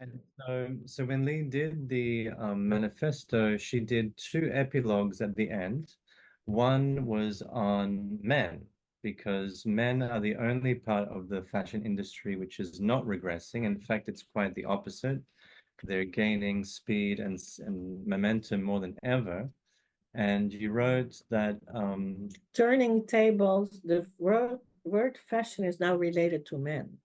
And so when Lee did the manifesto, she did two epilogues at the end. One was on men, because men are the only part of the fashion industry which is not regressing. In fact, it's quite the opposite. They're gaining speed and momentum more than ever. And you wrote that turning tables, the word fashion is now related to men.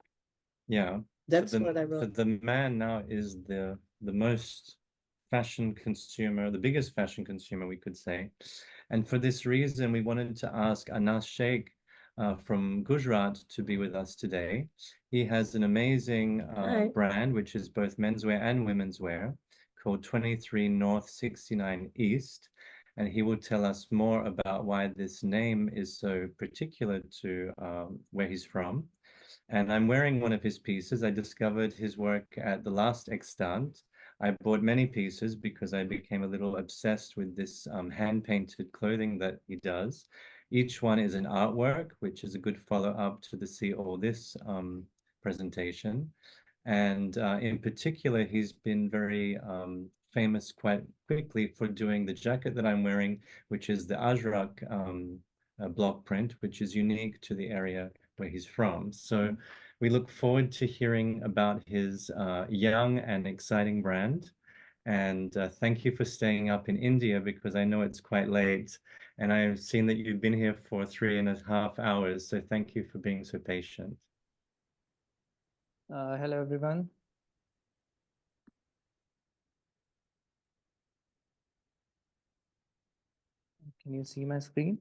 yeah. That's what I wrote. So the man now is the most fashion consumer, the biggest fashion consumer, we could say. And for this reason, we wanted to ask ANAS Sheikh from Gujarat to be with us today. He has an amazing brand, which is both menswear and women's wear, called 23 North 69 East. And he will tell us more about why this name is so particular to where he's from. And I'm wearing one of his pieces. I discovered his work at the last extant. I bought many pieces because I became a little obsessed with this hand-painted clothing that he does. Each one is an artwork, which is a good follow-up to the See All This presentation. And in particular, he's been very famous quite quickly for doing the jacket that I'm wearing, which is the Ajrakh block print, which is unique to the area where he's from. So we look forward to hearing about his young and exciting brand. And thank you for staying up in India, because I know it's quite late. And I've seen that you've been here for 3.5 hours. So thank you for being so patient. Hello, everyone. Can you see my screen?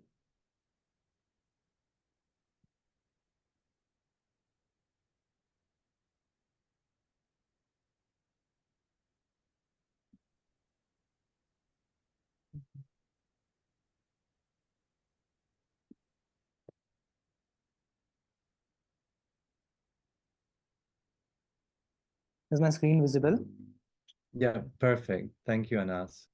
Is my screen visible? Yeah, perfect. Thank you, Anas.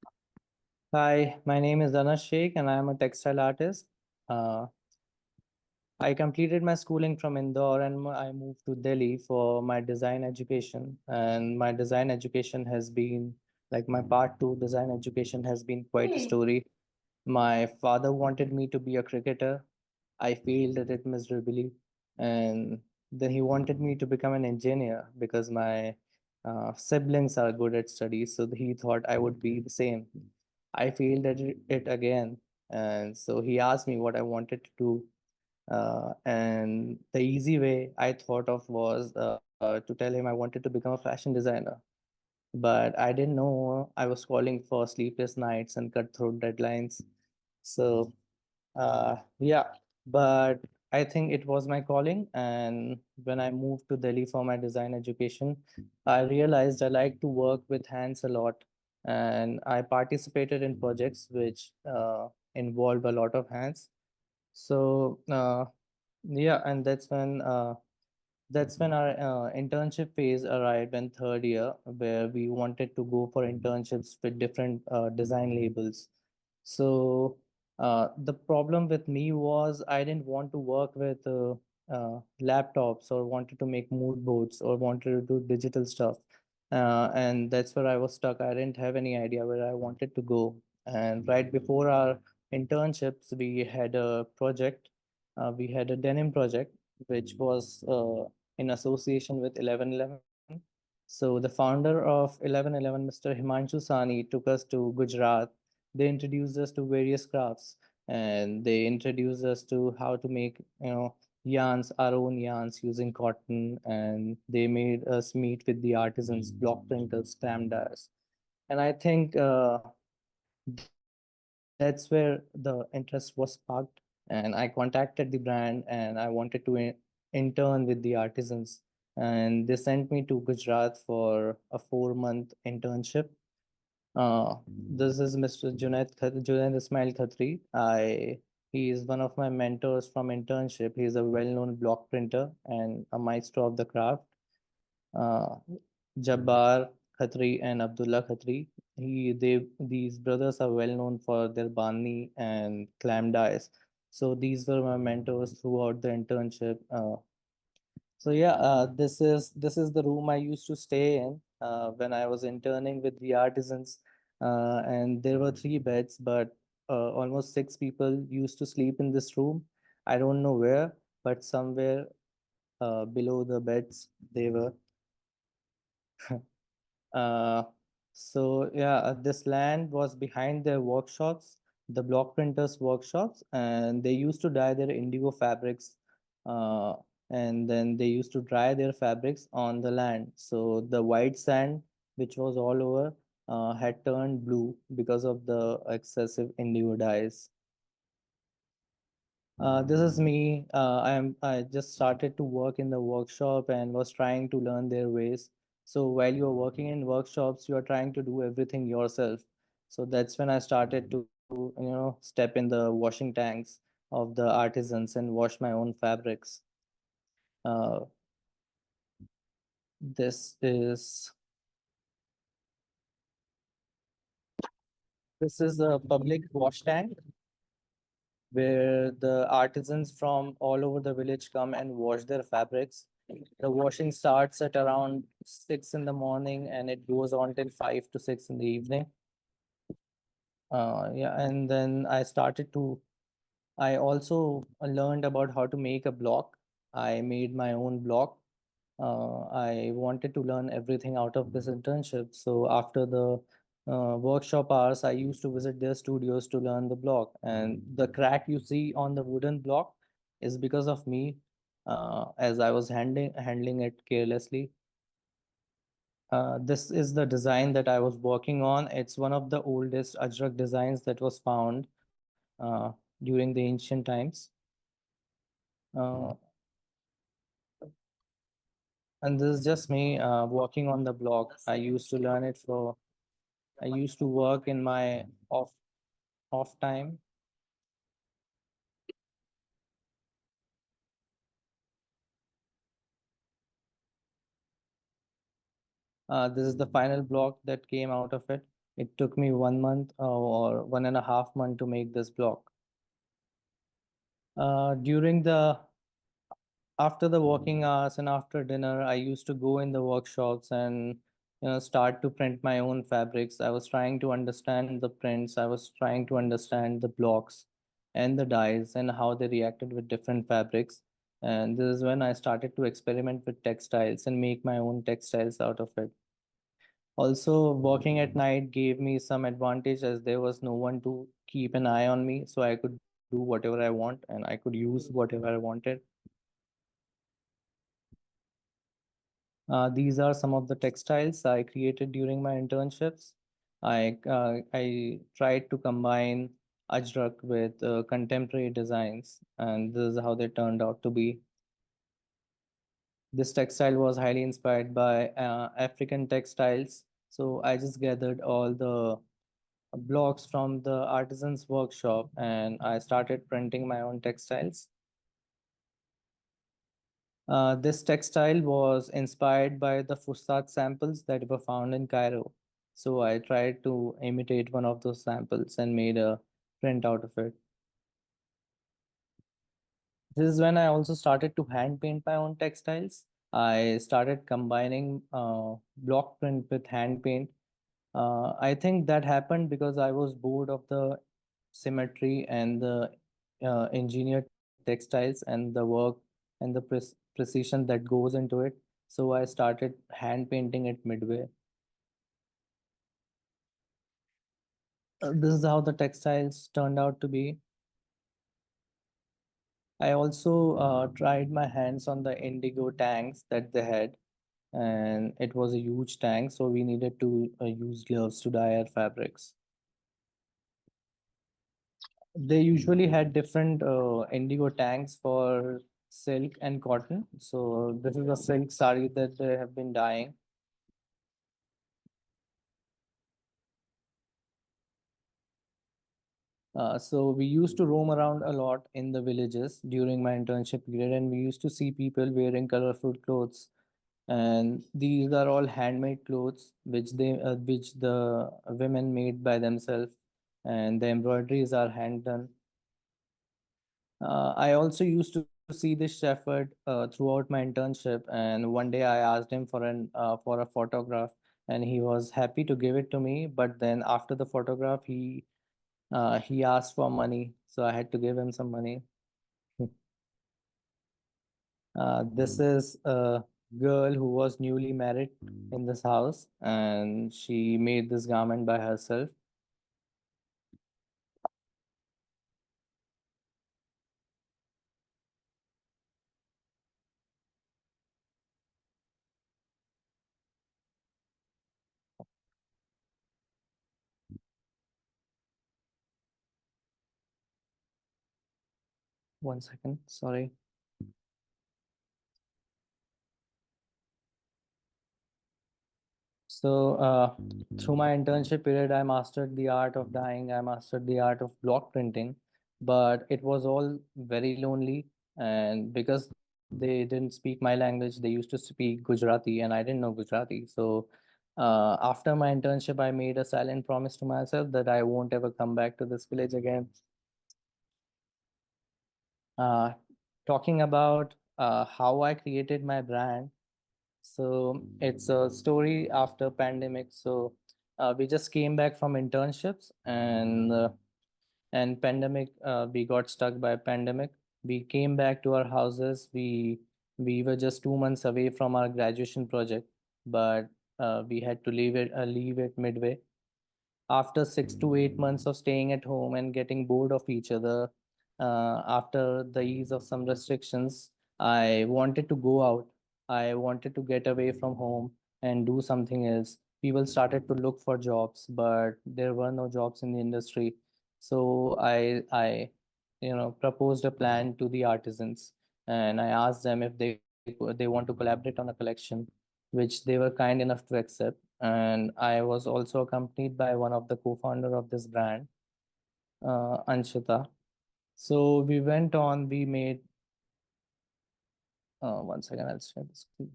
Hi, my name is Anas Sheikh and I am a textile artist. I completed my schooling from Indore and I moved to Delhi for my design education. And my design education has been, like my part two design education has been quite a story. My father wanted me to be a cricketer. I failed at it miserably. And then he wanted me to become an engineer because my siblings are good at studies. So he thought I would be the same. I failed at it again. And so he asked me what I wanted to do. And the easy way I thought of was to tell him I wanted to become a fashion designer. But I didn't know I was calling for sleepless nights and cutthroat deadlines. So yeah, but I think it was my calling. And when I moved to Delhi for my design education, I realized I like to work with hands a lot. And I participated in projects which involved a lot of hands. So yeah, and that's when our internship phase arrived in third year, where we wanted to go for internships with different design labels. So the problem with me was I didn't want to work with laptops or wanted to make mood boards or wanted to do digital stuff. And that's where I was stuck. I didn't have any idea where I wanted to go. And right before our internships, we had a project. We had a denim project, which was in association with 1111. So the founder of 1111, Mr. Himanshu Sani, took us to Gujarat. They introduced us to various crafts, and they introduced us to how to make, yarns, our own yarns using cotton, and they made us meet with the artisans, block printers, clam dyers. And I think that's where the interest was sparked. And I contacted the brand and I wanted to intern with the artisans. And they sent me to Gujarat for a 4-month internship. This is Mr. Junaid Ismail Khatri. He is one of my mentors from internship. He is a well-known block printer and a maestro of the craft. Uh, Jabbar Khatri and Abdullah Khatri. These brothers are well known for their bani and clam dyes. So these were my mentors throughout the internship. So yeah, this is the room I used to stay in. when I was interning with the artisans, and there were three beds, but almost six people used to sleep in this room. I don't know where, but somewhere below the beds they were. Uh, so yeah, this land was behind their workshops, the block printers' workshops, and they used to dye their indigo fabrics, uh, and then they used to dry their fabrics on the land. So the white sand, which was all over, had turned blue because of the excessive indigo dyes. This is me. I just started to work in the workshop and was trying to learn their ways. So while you're working in workshops, you are trying to do everything yourself. So that's when I started to, step in the washing tanks of the artisans and wash my own fabrics. Uh, this is this is a public wash tank where the artisans from all over the village come and wash their fabrics. The washing starts at around 6 in the morning and it goes on till 5 to 6 in the evening. Yeah, and then I also learned about how to make a block. I made my own block. I wanted to learn everything out of this internship. So after the workshop hours, I used to visit their studios to learn the block. And the crack you see on the wooden block is because of me, as I was handling it carelessly. This is the design that I was working on. It's one of the oldest Ajrak designs that was found during the ancient times. Uh, and this is just me working on the block. I used to work in my off time. This is the final block that came out of it. It took me 1 month or 1.5 months to make this block. During the After the working hours and after dinner, I used to go in the workshops and start to print my own fabrics. I was trying to understand the prints. I was trying to understand the blocks and the dyes and how they reacted with different fabrics. And this is when I started to experiment with textiles and make my own textiles out of it. Also, working at night gave me some advantage as there was no one to keep an eye on me, so I could do whatever I want and I could use whatever I wanted. These are some of the textiles I created during my internships. I tried to combine Ajrak with contemporary designs, and this is how they turned out to be. This textile was highly inspired by African textiles. So I just gathered all the blocks from the artisans workshop and I started printing my own textiles. This textile was inspired by the Fustat samples that were found in Cairo. So I tried to imitate one of those samples and made a print out of it. This is when I also started to hand paint my own textiles. I started combining block print with hand paint. I think that happened because I was bored of the symmetry and the engineered textiles and the work and the precision that goes into it. So I started hand painting it midway. This is how the textiles turned out to be. I also tried my hands on the indigo tanks that they had, and it was a huge tank, so we needed to use gloves to dye our fabrics. They usually had different indigo tanks for silk and cotton. So this is a silk sari that they have been dyeing. So we used to roam around a lot in the villages during my internship period, and we used to see people wearing colorful clothes. And these are all handmade clothes, which the women made by themselves, and the embroideries are hand done. I also used to see this shepherd throughout my internship, and one day I asked him for a photograph. and he was happy to give it to me. But then after the photograph, he asked for money, so I had to give him some money. This is a girl who was newly married in this house, and she made this garment by herself. One second, sorry. So, through my internship period, I mastered the art of dyeing, I mastered the art of block printing, but it was all very lonely. And because they didn't speak my language, they used to speak Gujarati, and I didn't know Gujarati. So, after my internship, I made a silent promise to myself that I won't ever come back to this village again. Uh, Talking about how I created my brand. So it's a story after pandemic. So we just came back from internships, and pandemic, we got stuck by pandemic. We came back to our houses. We were just 2 months away from our graduation project, but we had to leave it midway. After 6 to 8 months of staying at home and getting bored of each other, after the ease of some restrictions, I wanted to go out. I wanted to get away from home and do something else. People started to look for jobs, but there were no jobs in the industry. So I proposed a plan to the artisans, and I asked them if they want to collaborate on a collection, which they were kind enough to accept. And I was also accompanied by one of the co-founder of this brand, Anshita. So we went on, we made, one second, I'll share the screen.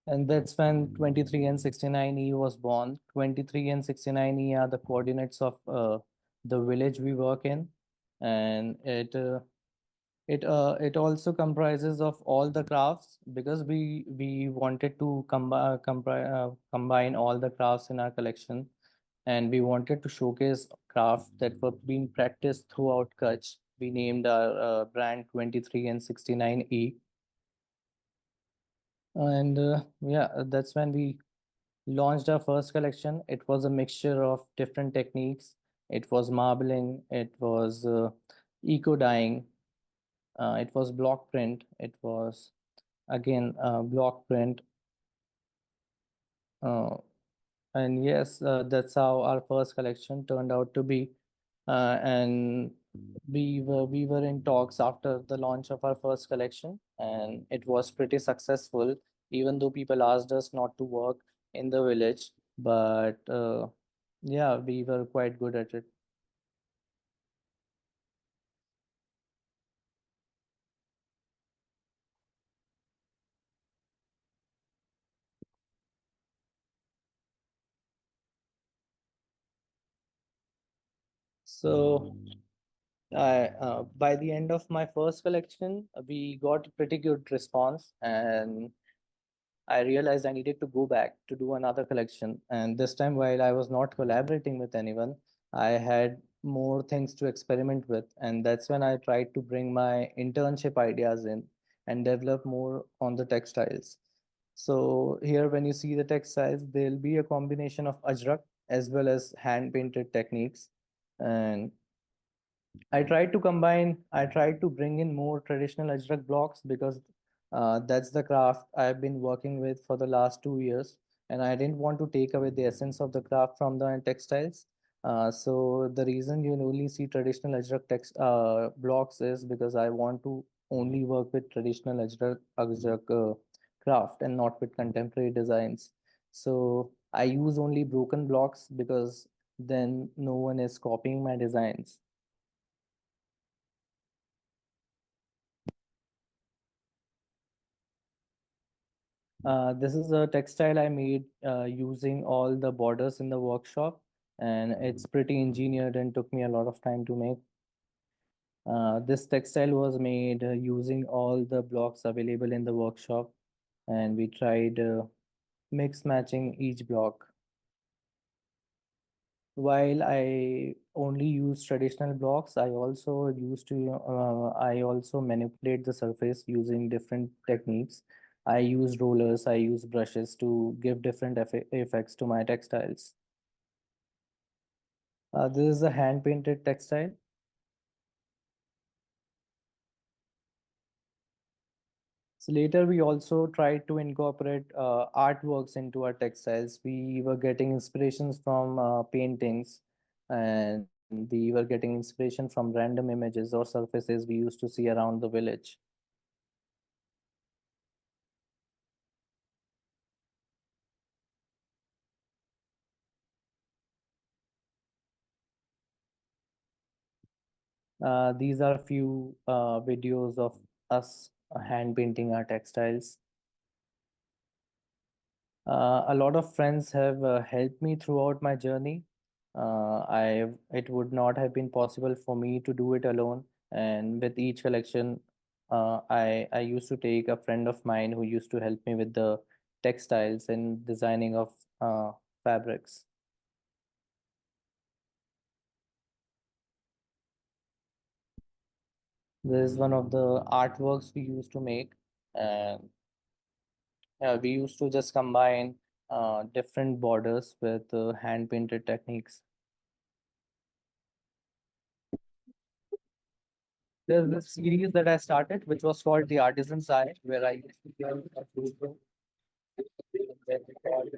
And that's when 23 and 69 E was born. 23 and 69 E are the coordinates of the village we work in. And it also comprises of all the crafts, because we wanted to combine all the crafts in our collection, and we wanted to showcase craft that were being practiced throughout Kachch. We named our brand 23 and 69 E. And yeah, that's when we launched our first collection. It was a mixture of different techniques. It was marbling, it was eco dyeing, it was block print, it was again block print. Uh, and yes, that's how our first collection turned out to be. And we were in talks after the launch of our first collection, and it was pretty successful, even though people asked us not to work in the village. But yeah, we were quite good at it. So by the end of my first collection, we got a pretty good response, and I realized I needed to go back to do another collection. And this time, while I was not collaborating with anyone, I had more things to experiment with. And that's when I tried to bring my internship ideas in and develop more on the textiles. So here, when you see the textiles, there'll be a combination of ajrak as well as hand painted techniques. And I tried to bring in more traditional Ajrak blocks, because that's the craft I've been working with for the last 2 years. And I didn't want to take away the essence of the craft from the textiles. So the reason you only see traditional blocks is because I want to only work with traditional Ajrak craft and not with contemporary designs. So I use only broken blocks, because then no one is copying my designs. This is a textile I made using all the borders in the workshop, and it's pretty engineered and took me a lot of time to make. This textile was made using all the blocks available in the workshop, and we tried mix matching each block. While I only use traditional blocks, I also manipulate the surface using different techniques. I use rollers, I use brushes to give different effects to my textiles. This is a hand painted textile. So later, we also tried to incorporate artworks into our textiles. We were getting inspirations from paintings, and we were getting inspiration from random images or surfaces we used to see around the village. These are few videos of us hand painting our textiles. A lot of friends have helped me throughout my journey. It would not have been possible for me to do it alone. And with each collection, I used to take a friend of mine who used to help me with the textiles and designing of fabrics. This is one of the artworks we used to make, and we used to just combine different borders with hand painted techniques. There's this series that I started, which was called The Artisan's Eye, where I used to give a group where we called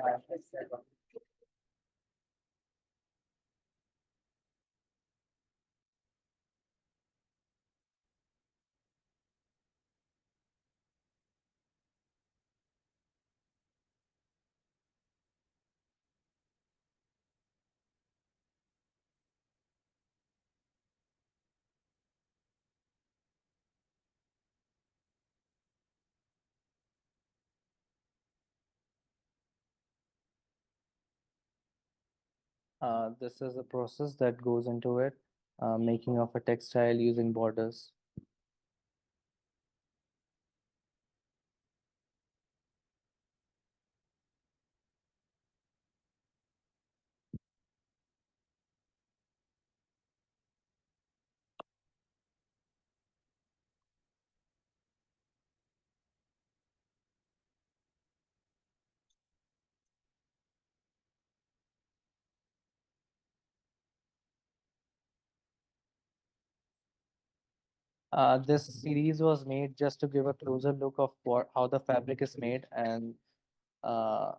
this is a process that goes into it, making of a textile using borders. This series was made just to give a closer look of how the fabric is made, and uh,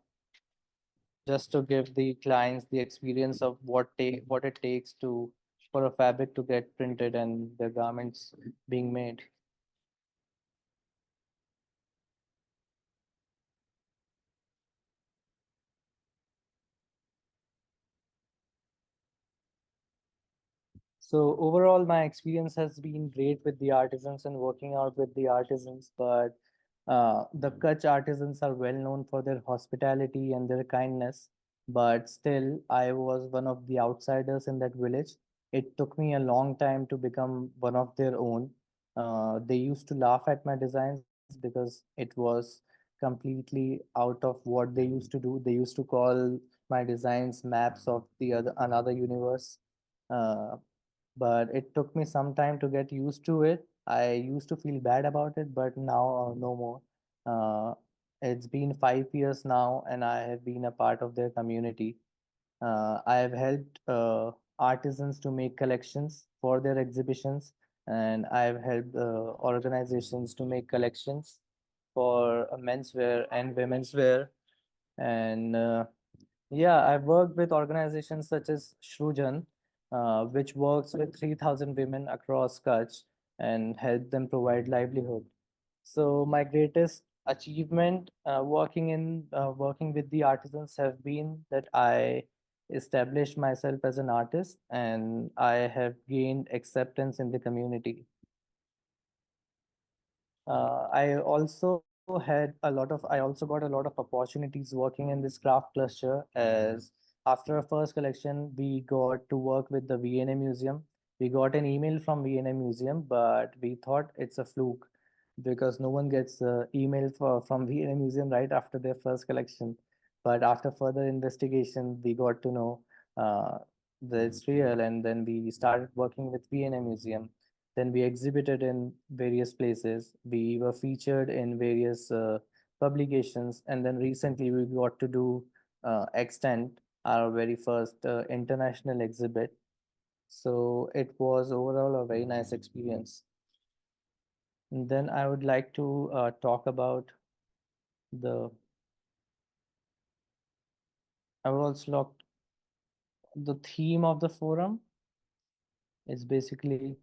just to give the clients the experience of what it takes to for a fabric to get printed and the garments being made. So overall, my experience has been great with the artisans and working out with the artisans. But the Kachch artisans are well known for their hospitality and their kindness. But still, I was one of the outsiders in that village. It took me a long time to become one of their own. They used to laugh at my designs because it was completely out of what they used to do. They used to call my designs maps of the other another universe. Uh, but it took me some time to get used to it. I used to feel bad about it, but now no more. Uh, it's been 5 years now, and I have been a part of their community. I have helped artisans to make collections for their exhibitions, and I have helped organizations to make collections for menswear and women's wear. And yeah, I've worked with organizations such as Shrujan, which works with 3,000 women across Kachch and help them provide livelihood. So my greatest achievement working with the artisans have been that I established myself as an artist and I have gained acceptance in the community. I also had a lot of I also got a lot of opportunities working in this craft cluster, as after our first collection we got to work with the V&A Museum. We got an email from V&A Museum, but we thought it's a fluke because no one gets email from V&A Museum right after their first collection. But after further investigation we got to know uh, that it's real, and then we started working with V&A Museum. Then we exhibited in various places. We were featured in various publications, and then recently we got to do Extent, our very first international exhibit. So it was overall a very nice experience. And then I would like to talk about the. I would also like the theme of the forum is basically.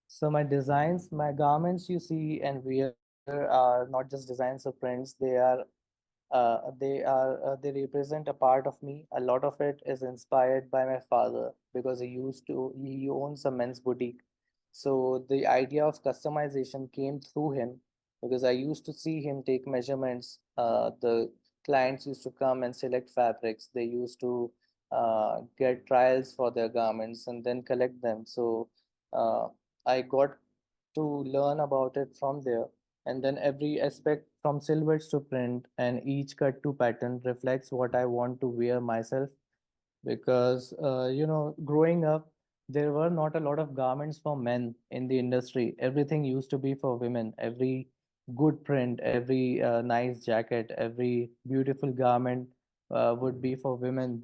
So my designs, my garments you see and wear are not just designs or prints. They represent a part of me. A lot of it is inspired by my father because he owns a men's boutique. So the idea of customization came through him because I used to see him take measurements. The clients used to come and select fabrics. They used to get trials for their garments and then collect them. So uh, I got to learn about it from there. And then every aspect from silhouettes to print and each cut to pattern reflects what I want to wear myself. Because growing up there were not a lot of garments for men in the industry. Everything used to be for women. Every good print, every nice jacket, every beautiful garment would be for women,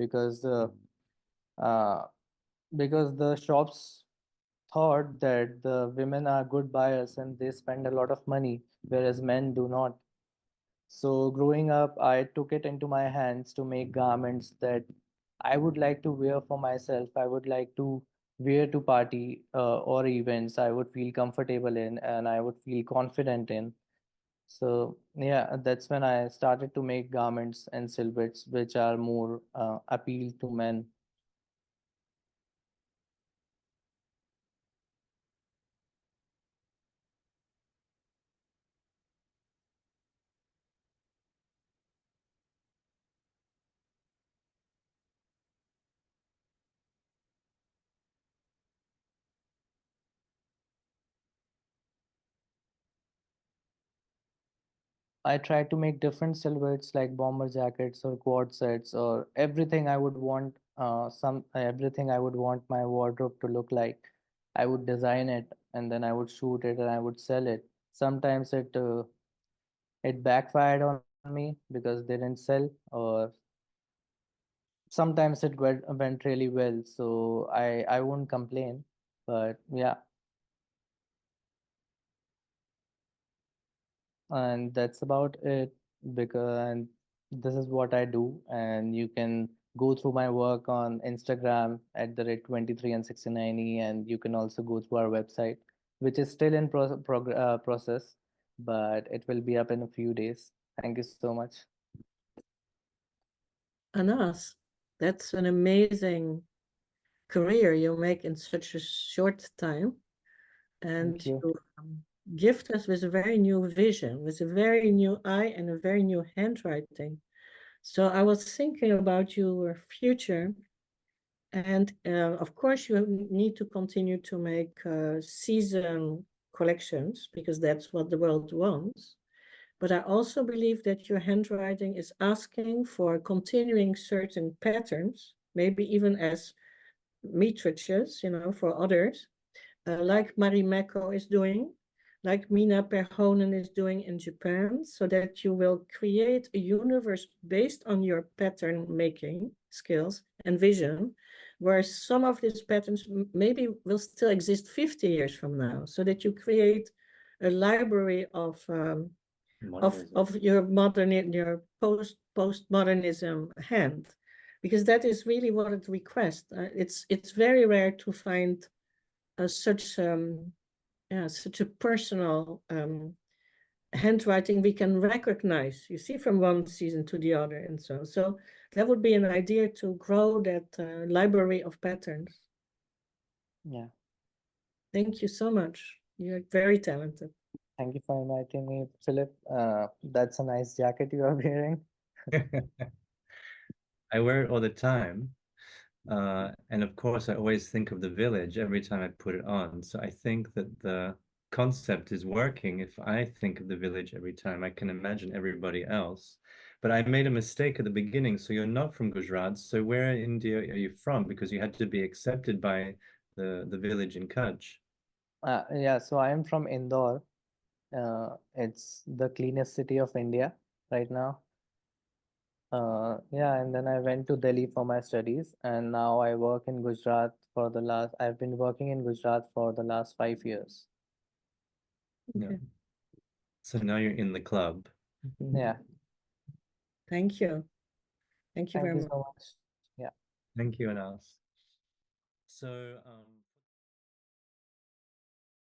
uh, because the shops thought that the women are good buyers and they spend a lot of money, whereas men do not. So growing up, I took it into my hands to make garments that I would like to wear for myself. I would like to wear to party or events I would feel comfortable in and I would feel confident in. So yeah, that's when I started to make garments and silhouettes which are more appeal to men. I try to make different silhouettes like bomber jackets or quad sets or everything I would want some everything I would want my wardrobe to look like. I would design it and then I would shoot it and I would sell it. Sometimes it backfired on me because they didn't sell, or sometimes it went really well. So I won't complain. But yeah, and that's about it. Because and this is what I do, and you can go through my work on Instagram at the rate 23 and 69E, and you can also go through our website, which is still in process, but it will be up in a few days. Thank you so much. Anas, that's an amazing career you make in such a short time. And Thank you. you gift us with a very new vision, with a very new eye and a very new handwriting. So I was thinking about your future, and of course you need to continue to make season collections because that's what the world wants. But I also believe that your handwriting is asking for continuing certain patterns, maybe even as matrices, for others, like Marimekko is doing, like Mina Perhonen is doing in Japan, so that you will create a universe based on your pattern making skills and vision, where some of these patterns maybe will still exist 50 years from now, so that you create a library of your postmodernism hand, because that is really what it requests. It's very rare to find such a personal handwriting we can recognize, you see, from one season to the other, and so that would be an idea to grow that library of patterns. Yeah. Thank you so much. You're very talented. Thank you for inviting me, Philip. That's a nice jacket you are wearing. I wear it all the time. And of course, I always think of the village every time I put it on. So I think that the concept is working. If I think of the village every time, I can imagine everybody else. But I made a mistake at the beginning. So you're not from Gujarat. So where in India are you from? Because you had to be accepted by the village in Kachchh. Yeah, so I am from Indore. It's the cleanest city of India right now. Yeah, and then I went to Delhi for my studies, and now I work in Gujarat for the last, I've been working in Gujarat for the last 5 years. Yeah. Okay. So now you're in the club. Yeah, Thank you. Thank you thank very you much. so much. Yeah. Thank you, Anas. So,